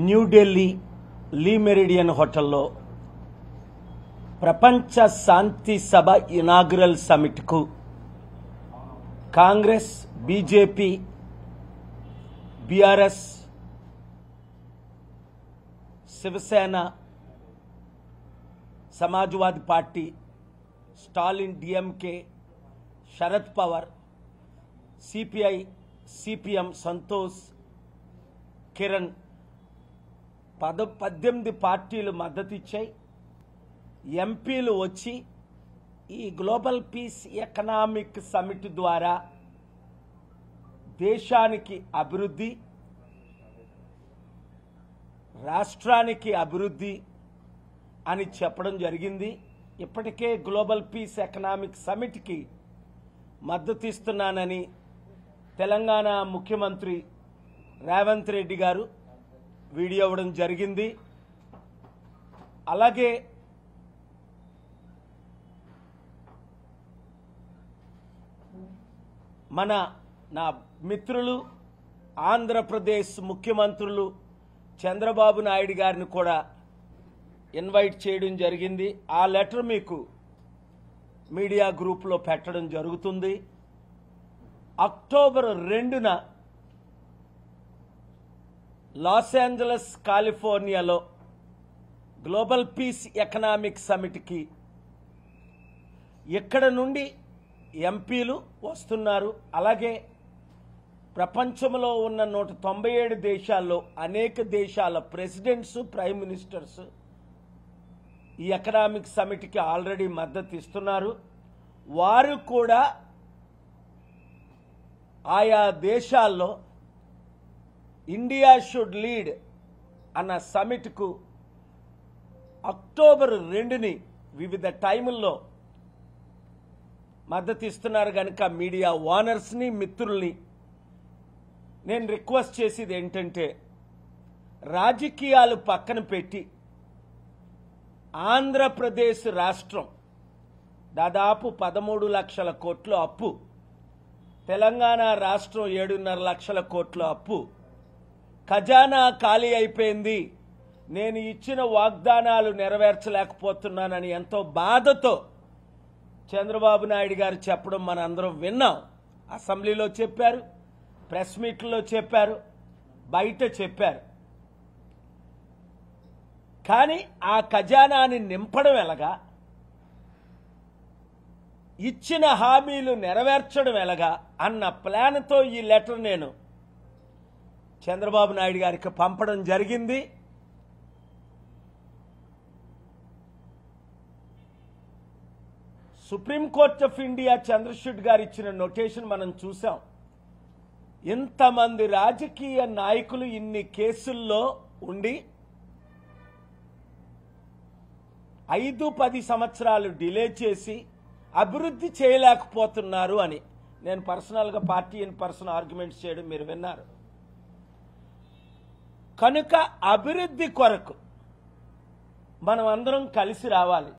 న్యూఢిల్లీ లీ meridian హోటల్లో ప్రపంచ శాంతి సభ ఇనాగ్రల్ సమిట్కు Congress, BJP, BRS, Shivsena, Samajwadi party, Stalin DMK, Sharad Pawar, CPI, CPM, Santosh, Kiran 18 పార్టీలు మద్దతిచ్చాయి. ఎంపీలు వచ్చి ఈ గ్లోబల్ పీస్ ఎకనామిక్ సమిట్ ద్వారా దేశానికి అభివృద్ధి, రాష్ట్రానికి అభివృద్ధి అని చెప్పడం జరిగింది. ఇప్పటికే గ్లోబల్ పీస్ ఎకనామిక్ సమిట్కి మద్దతిస్తున్నానని తెలంగాణ ముఖ్యమంత్రి రేవంత్ రెడ్డి గారు వీడియో ఇవ్వడం జరిగింది. అలాగే నా మిత్రులు ఆంధ్రప్రదేశ్ ముఖ్యమంత్రులు చంద్రబాబు నాయుడు గారిని కూడా ఇన్వైట్ చేయడం జరిగింది. ఆ లెటర్ మీకు మీడియా గ్రూప్లో పెట్టడం జరుగుతుంది. అక్టోబర్ 2న లాస్ ఏంజలస్, కాలిఫోర్నియాలో గ్లోబల్ పీస్ ఎకనామిక్ సమిట్కి ఇక్కడ నుండి ఎంపీలు వస్తున్నారు. అలాగే ప్రపంచంలో ఉన్న 197 దేశాల్లో అనేక దేశాల ప్రెసిడెంట్స్, ప్రైమ్ మినిస్టర్స్ ఈ ఎకనామిక్ సమిట్కి ఆల్రెడీ మద్దతు ఇస్తున్నారు. వారు కూడా ఆయా దేశాల్లో ఇండియా షుడ్ లీడ్ అన్న సమిట్కు అక్టోబర్ 2ని వివిధ టైముల్లో మద్దతు ఇస్తున్నారు. కనుక మీడియా ఓనర్స్ని, మిత్రుల్ని నేను రిక్వెస్ట్ చేసేది ఏంటంటే, రాజకీయాలు పక్కన పెట్టి ఆంధ్రప్రదేశ్ రాష్ట్రం దాదాపు 13 లక్షల కోట్ల అప్పు, తెలంగాణ రాష్ట్రం 7.5 లక్షల కోట్ల అప్పు, ఖజానా ఖాళీ అయిపోయింది, నేను ఇచ్చిన వాగ్దానాలు నెరవేర్చలేకపోతున్నానని ఎంతో బాధతో చంద్రబాబు నాయుడు గారు చెప్పడం మనందరం విన్నాం. అసెంబ్లీలో చెప్పారు, ప్రెస్ మీట్లో చెప్పారు, బయట చెప్పారు. కానీ ఆ ఖజానాని నింపడం ఎలాగా, ఇచ్చిన హామీలు నెరవేర్చడం ఎలాగా అన్న ప్లాన్తో ఈ లెటర్ నేను చంద్రబాబు నాయుడు గారికి పంపడం జరిగింది. సుప్రీంకోర్టు ఆఫ్ ఇండియా చంద్రచూడ్ గారు ఇచ్చిన నోటేషన్ మనం చూసాం. ఇంతమంది రాజకీయ నాయకులు ఇన్ని కేసుల్లో ఉండి 5-10 సంవత్సరాలు డిలే చేసి అభివృద్ధి చేయలేకపోతున్నారు అని నేను పర్సనల్గా పార్టీ ఇన్ పర్సన్ ఆర్గ్యుమెంట్స్ చేయడం మీరు విన్నారు. కనుక అభివృద్ధి కొరకు మనం అందరం కలిసి రావాలి.